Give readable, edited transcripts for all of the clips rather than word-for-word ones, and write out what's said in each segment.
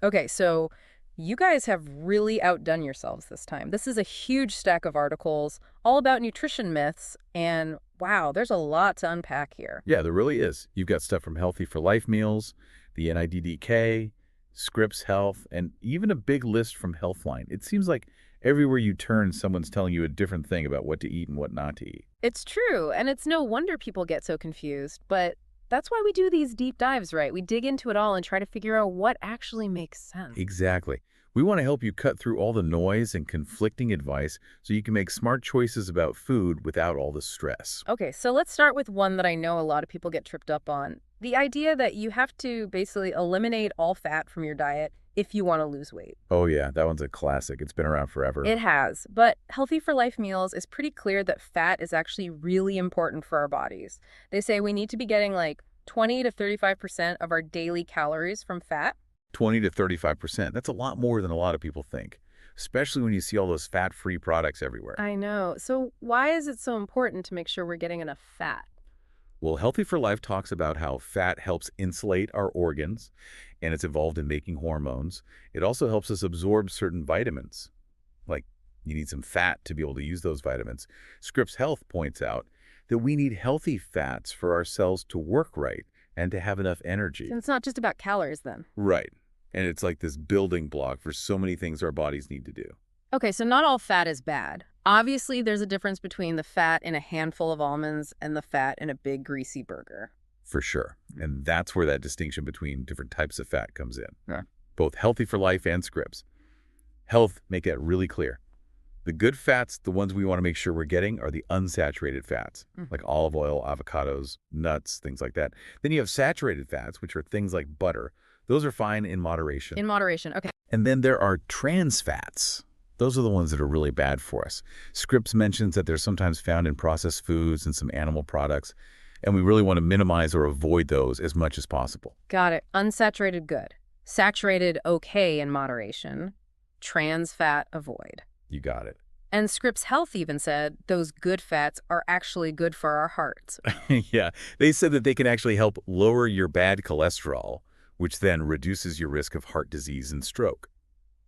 Okay, so you guys have really outdone yourselves this time. This is a huge stack of articles all about nutrition myths, and wow, there's a lot to unpack here. Yeah, there really is. You've got stuff from Healthy for Life meals, the NIDDK, Scripps Health, and even a big list from Healthline. It seems like everywhere you turn, someone's telling you a different thing about what to eat and what not to eat. It's true, and it's no wonder people get so confused, but that's why we do these deep dives, right? We dig into it all and try to figure out what actually makes sense. Exactly. We want to help you cut through all the noise and conflicting advice so you can make smart choices about food without all the stress. Okay, so let's start with one that I know a lot of people get tripped up on. The idea that you have to basically eliminate all fat from your diet if you want to lose weight. Oh yeah, that one's a classic. It's been around forever. It has, but Healthy for Life meals is pretty clear that fat is actually really important for our bodies. They say we need to be getting like 20 to 35% of our daily calories from fat. 20 to 35%. That's a lot more than a lot of people think, especially when you see all those fat-free products everywhere. I know. So why is it so important to make sure we're getting enough fat? Well, Healthy for Life talks about how fat helps insulate our organs, and it's involved in making hormones. It also helps us absorb certain vitamins. Like, you need some fat to be able to use those vitamins. Scripps Health points out that we need healthy fats for our cells to work right and to have enough energy. And it's not just about calories then. Right. And it's like this building block for so many things our bodies need to do. Okay, so not all fat is bad. Obviously, there's a difference between the fat in a handful of almonds and the fat in a big greasy burger. For sure. And that's where that distinction between different types of fat comes in. Yeah. Both Healthy for Life and Scripps Health make that really clear. The good fats, the ones we want to make sure we're getting, are the unsaturated fats, like olive oil, avocados, nuts, things like that. Then you have saturated fats, which are things like butter. Those are fine in moderation. In moderation, okay. And then there are trans fats. Those are the ones that are really bad for us. Scripps mentions that they're sometimes found in processed foods and some animal products, and we really want to minimize or avoid those as much as possible. Got it. Unsaturated, good. Saturated, okay in moderation. Trans fat, avoid. You got it. And Scripps Health even said those good fats are actually good for our hearts. Yeah, they said that they can actually help lower your bad cholesterol, which then reduces your risk of heart disease and stroke.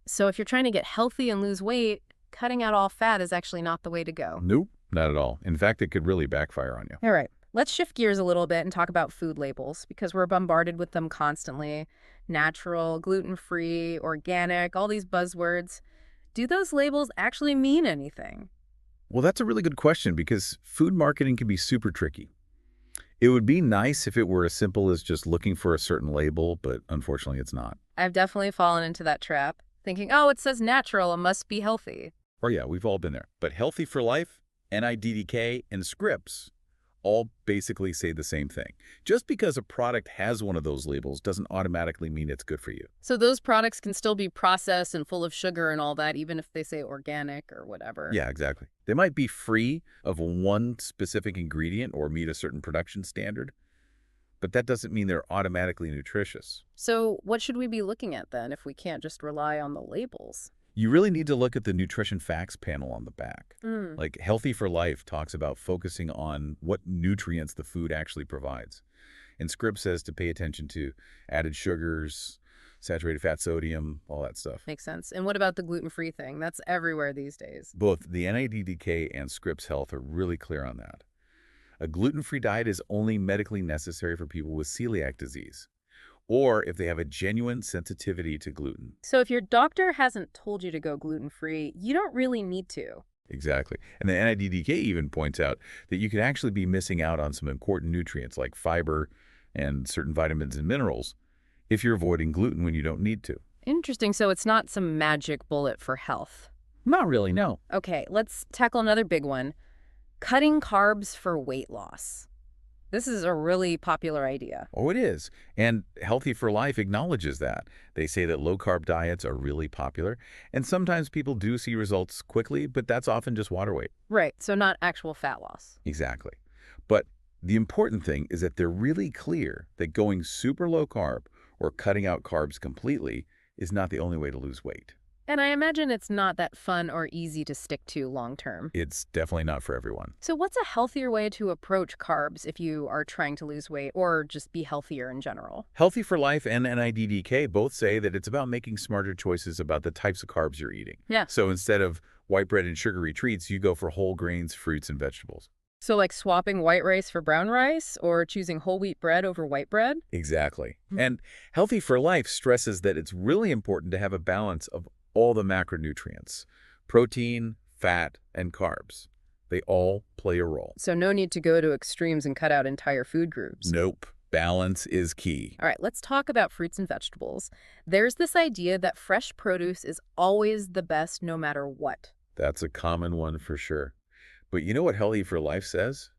So if you're trying to get healthy and lose weight, cutting out all fat is actually not the way to go. Nope, not at all. In fact, it could really backfire on you. All right, let's shift gears a little bit and talk about food labels because we're bombarded with them constantly. Natural, gluten-free, organic, all these buzzwords. Do those labels actually mean anything? Well, that's a really good question because food marketing can be super tricky. It would be nice if it were as simple as just looking for a certain label, but unfortunately it's not. I've definitely fallen into that trap, thinking, oh, it says natural, it must be healthy. Or yeah, we've all been there. But Healthy for Life, NIDDK, and Scripps all basically say the same thing. Just because a product has one of those labels doesn't automatically mean it's good for you. So those products can still be processed and full of sugar and all that, even if they say organic or whatever. Yeah, exactly. They might be free of one specific ingredient or meet a certain production standard, but that doesn't mean they're automatically nutritious. So what should we be looking at then if we can't just rely on the labels? You really need to look at the nutrition facts panel on the back. Mm. Like Healthy for Life talks about focusing on what nutrients the food actually provides. And Scripps says to pay attention to added sugars, saturated fat, sodium, all that stuff. Makes sense. And what about the gluten-free thing? That's everywhere these days. Both the NIDDK and Scripps Health are really clear on that. A gluten-free diet is only medically necessary for people with celiac disease, or if they have a genuine sensitivity to gluten. So if your doctor hasn't told you to go gluten-free, you don't really need to. Exactly. And the NIDDK even points out that you could actually be missing out on some important nutrients like fiber and certain vitamins and minerals if you're avoiding gluten when you don't need to. Interesting. So it's not some magic bullet for health. Not really, no. Okay, let's tackle another big one. Cutting carbs for weight loss. This is a really popular idea. Oh, it is. And Healthy for Life acknowledges that. They say that low-carb diets are really popular, and sometimes people do see results quickly, but that's often just water weight. Right, so not actual fat loss. Exactly. But the important thing is that they're really clear that going super low-carb or cutting out carbs completely is not the only way to lose weight. And I imagine it's not that fun or easy to stick to long term. It's definitely not for everyone. So, what's a healthier way to approach carbs if you are trying to lose weight or just be healthier in general? Healthy for Life and NIDDK both say that it's about making smarter choices about the types of carbs you're eating. Yeah. So instead of white bread and sugary treats, you go for whole grains, fruits, and vegetables. So, like swapping white rice for brown rice or choosing whole wheat bread over white bread? Exactly. And Healthy for Life stresses that it's really important to have a balance of all the macronutrients: protein, fat, and carbs. They all play a role. So, no need to go to extremes and cut out entire food groups. Nope. Balance is key. All right, let's talk about fruits and vegetables. There's this idea that fresh produce is always the best no matter what. That's a common one for sure. But you know what Healthy for Life says?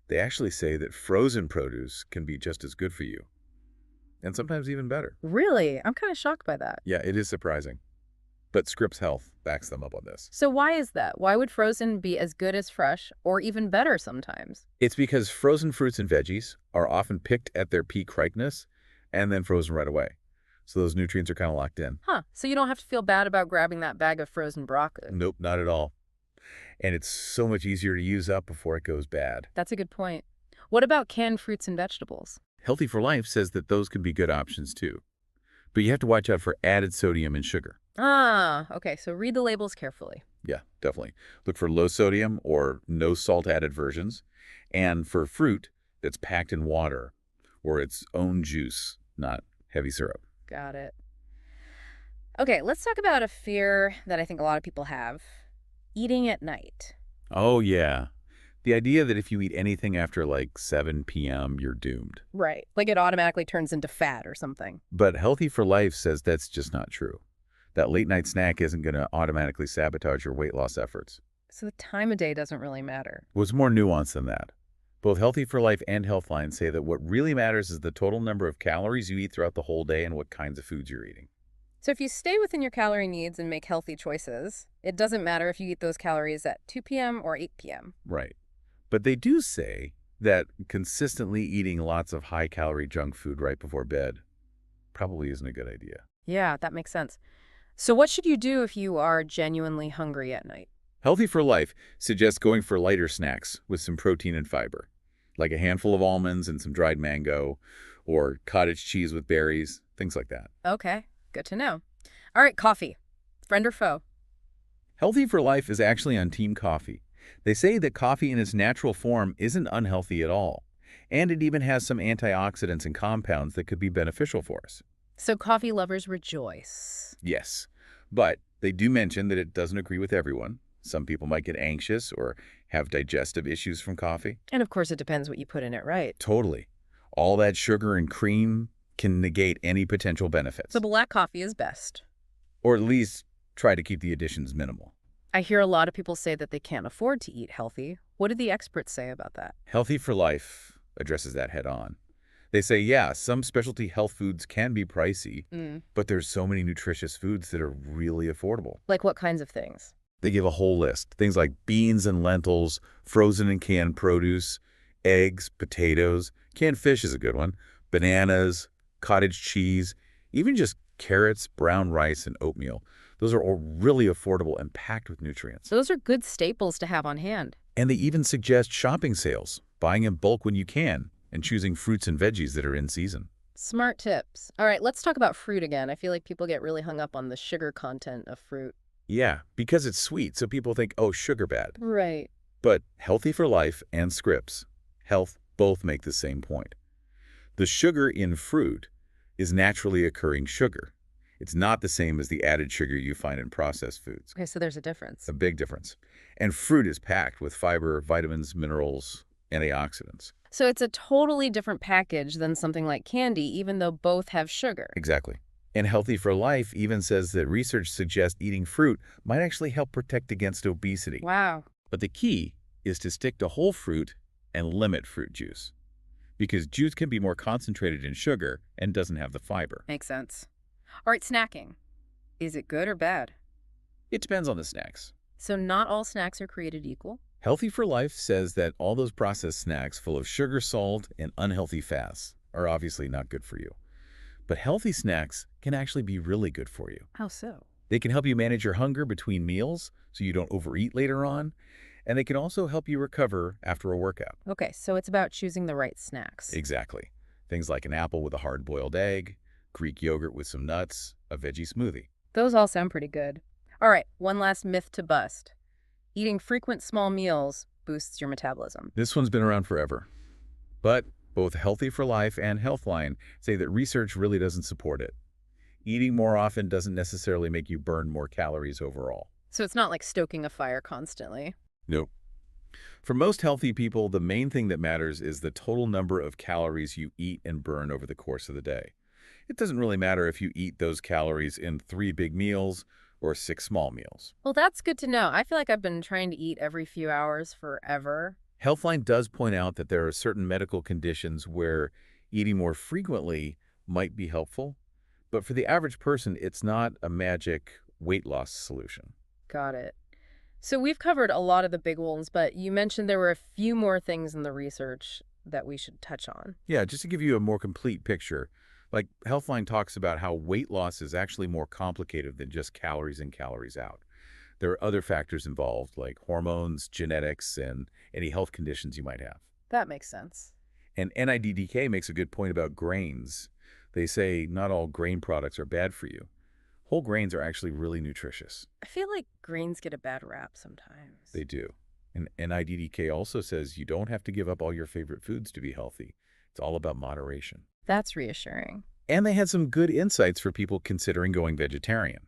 They actually say that frozen produce can be just as good for you, and sometimes even better. Really? I'm kind of shocked by that. Yeah, it is surprising. But Scripps Health backs them up on this. So, why is that? Why would frozen be as good as fresh or even better sometimes? It's because frozen fruits and veggies are often picked at their peak ripeness and then frozen right away. So those nutrients are kind of locked in. Huh, so you don't have to feel bad about grabbing that bag of frozen broccoli. Nope, not at all. And it's so much easier to use up before it goes bad. That's a good point. What about canned fruits and vegetables? Healthy for Life says that those can be good options too. But you have to watch out for added sodium and sugar. Ah, okay, so read the labels carefully. Yeah, definitely. Look for low sodium or no salt added versions, and for fruit that's packed in water or its own juice, not heavy syrup. Got it. Okay, let's talk about a fear that I think a lot of people have: eating at night. Oh, yeah. The idea that if you eat anything after like 7 p.m., you're doomed. Right, like it automatically turns into fat or something. But Healthy for Life says that's just not true. That late night snack isn't going to automatically sabotage your weight loss efforts. So the time of day doesn't really matter. What's more nuanced than that? Both Healthy for Life and Healthline say that what really matters is the total number of calories you eat throughout the whole day and what kinds of foods you're eating. So if you stay within your calorie needs and make healthy choices, it doesn't matter if you eat those calories at 2 p.m. or 8 p.m. Right. But they do say that consistently eating lots of high-calorie junk food right before bed probably isn't a good idea. Yeah, that makes sense. So what should you do if you are genuinely hungry at night? Healthy for Life suggests going for lighter snacks with some protein and fiber, like a handful of almonds and some dried mango, or cottage cheese with berries, things like that. Okay, good to know. All right, coffee. Friend or foe? Healthy for Life is actually on Team Coffee. They say that coffee in its natural form isn't unhealthy at all, and it even has some antioxidants and compounds that could be beneficial for us. So coffee lovers rejoice. Yes, but they do mention that it doesn't agree with everyone. Some people might get anxious or have digestive issues from coffee. And of course, it depends what you put in it, right? Totally. All that sugar and cream can negate any potential benefits. So black coffee is best. Or at least try to keep the additions minimal. I hear a lot of people say that they can't afford to eat healthy. What do the experts say about that? Healthy for Life addresses that head on. They say, yeah, some specialty health foods can be pricey, but there's so many nutritious foods that are really affordable. Like what kinds of things? They give a whole list. Things like beans and lentils, frozen and canned produce, eggs, potatoes, canned fish is a good one, bananas, cottage cheese, even just carrots, brown rice, and oatmeal. Those are all really affordable and packed with nutrients. Those are good staples to have on hand. And they even suggest shopping sales, buying in bulk when you can, and choosing fruits and veggies that are in season. Smart tips. All right, let's talk about fruit again. I feel like people get really hung up on the sugar content of fruit. Yeah, because it's sweet, so people think, oh, sugar bad. Right. But Healthy for Life and Scripps Health both make the same point. The sugar in fruit is naturally occurring sugar. It's not the same as the added sugar you find in processed foods. Okay, so there's a difference. A big difference. And fruit is packed with fiber, vitamins, minerals, antioxidants. So it's a totally different package than something like candy, even though both have sugar. Exactly. And Healthy for Life even says that research suggests eating fruit might actually help protect against obesity. Wow. But the key is to stick to whole fruit and limit fruit juice, because juice can be more concentrated in sugar and doesn't have the fiber. Makes sense. All right, snacking. Is it good or bad? It depends on the snacks. So not all snacks are created equal? Healthy for Life says that all those processed snacks full of sugar, salt, and unhealthy fats are obviously not good for you. But healthy snacks can actually be really good for you. How so? They can help you manage your hunger between meals so you don't overeat later on, and they can also help you recover after a workout. Okay, so it's about choosing the right snacks. Exactly. Things like an apple with a hard-boiled egg, Greek yogurt with some nuts, a veggie smoothie. Those all sound pretty good. All right, one last myth to bust. Eating frequent small meals boosts your metabolism. This one's been around forever, but both Healthy for Life and Healthline say that research really doesn't support it. Eating more often doesn't necessarily make you burn more calories overall. So it's not like stoking a fire constantly. Nope. For most healthy people, the main thing that matters is the total number of calories you eat and burn over the course of the day. It doesn't really matter if you eat those calories in 3 big meals or 6 small meals. Well, that's good to know. I feel like I've been trying to eat every few hours forever. Healthline does point out that there are certain medical conditions where eating more frequently might be helpful, but for the average person, it's not a magic weight loss solution. Got it. So we've covered a lot of the big ones, but you mentioned there were a few more things in the research that we should touch on. Yeah, just to give you a more complete picture, like Healthline talks about how weight loss is actually more complicated than just calories in, calories out. There are other factors involved, like hormones, genetics, and any health conditions you might have. That makes sense. And NIDDK makes a good point about grains. They say not all grain products are bad for you. Whole grains are actually really nutritious. I feel like grains get a bad rap sometimes. They do. And NIDDK also says you don't have to give up all your favorite foods to be healthy. It's all about moderation. That's reassuring. And they had some good insights for people considering going vegetarian.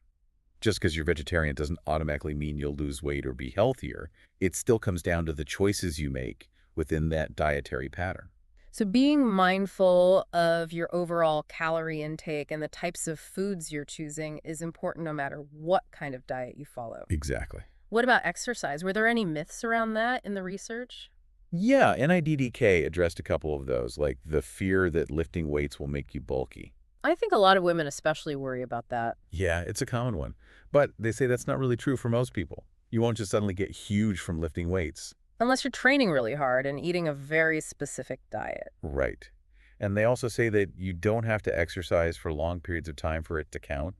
Just because you're vegetarian doesn't automatically mean you'll lose weight or be healthier. It still comes down to the choices you make within that dietary pattern. So being mindful of your overall calorie intake and the types of foods you're choosing is important no matter what kind of diet you follow. Exactly. What about exercise? Were there any myths around that in the research? Yeah, NIDDK addressed a couple of those, like the fear that lifting weights will make you bulky. I think a lot of women especially worry about that. Yeah, it's a common one. But they say that's not really true for most people. You won't just suddenly get huge from lifting weights. Unless you're training really hard and eating a very specific diet. Right. And they also say that you don't have to exercise for long periods of time for it to count.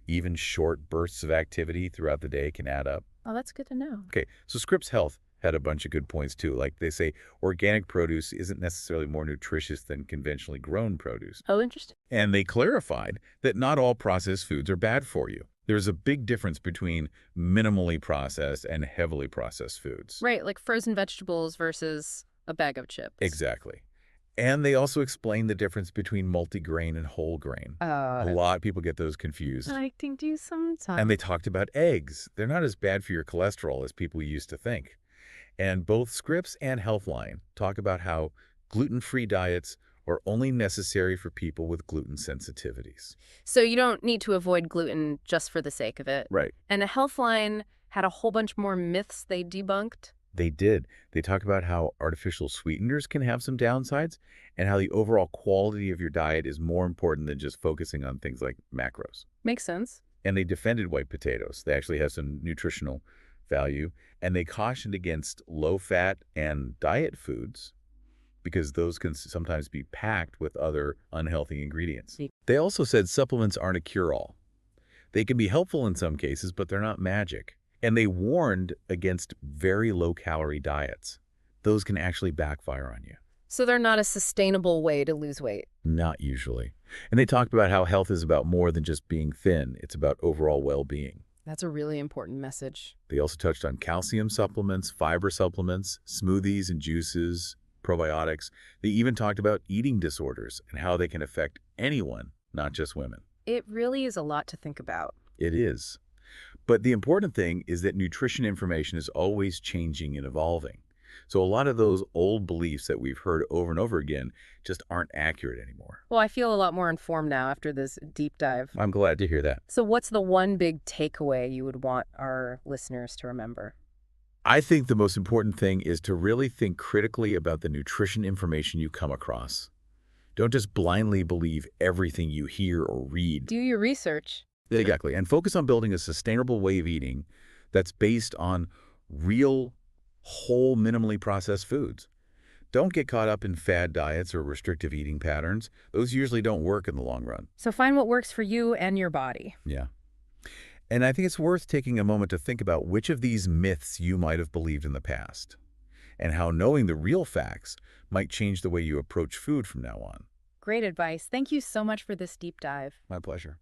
Even short bursts of activity throughout the day can add up. Oh, that's good to know. Okay, so Scripps Health had a bunch of good points too. Like they say, organic produce isn't necessarily more nutritious than conventionally grown produce. Oh, interesting. And they clarified that not all processed foods are bad for you. There's a big difference between minimally processed and heavily processed foods. Right, like frozen vegetables versus a bag of chips. Exactly. And they also explain the difference between multigrain and whole grain. A lot of people get those confused. I think do sometimes. And they talked about eggs. They're not as bad for your cholesterol as people used to think. And both Scripps and Healthline talk about how gluten-free diets are only necessary for people with gluten sensitivities. So you don't need to avoid gluten just for the sake of it. Right. And a Healthline had a whole bunch more myths they debunked. They did. They talk about how artificial sweeteners can have some downsides and how the overall quality of your diet is more important than just focusing on things like macros. Makes sense. And they defended white potatoes. They actually have some nutritional value. And they cautioned against low-fat and diet foods because those can sometimes be packed with other unhealthy ingredients. They also said supplements aren't a cure-all. They can be helpful in some cases, but they're not magic. And they warned against very low-calorie diets. Those can actually backfire on you. So they're not a sustainable way to lose weight. Not usually. And they talked about how health is about more than just being thin. It's about overall well-being. That's a really important message. They also touched on calcium supplements, fiber supplements, smoothies and juices, probiotics. They even talked about eating disorders and how they can affect anyone, not just women. It really is a lot to think about. It is. But the important thing is that nutrition information is always changing and evolving. So a lot of those old beliefs that we've heard over and over again just aren't accurate anymore. Well, I feel a lot more informed now after this deep dive. I'm glad to hear that. So what's the one big takeaway you would want our listeners to remember? I think the most important thing is to really think critically about the nutrition information you come across. Don't just blindly believe everything you hear or read. Do your research. Exactly. And focus on building a sustainable way of eating that's based on real, whole, minimally processed foods. Don't get caught up in fad diets or restrictive eating patterns. Those usually don't work in the long run. So find what works for you and your body. Yeah. And I think it's worth taking a moment to think about which of these myths you might have believed in the past, and how knowing the real facts might change the way you approach food from now on. Great advice. Thank you so much for this deep dive. My pleasure.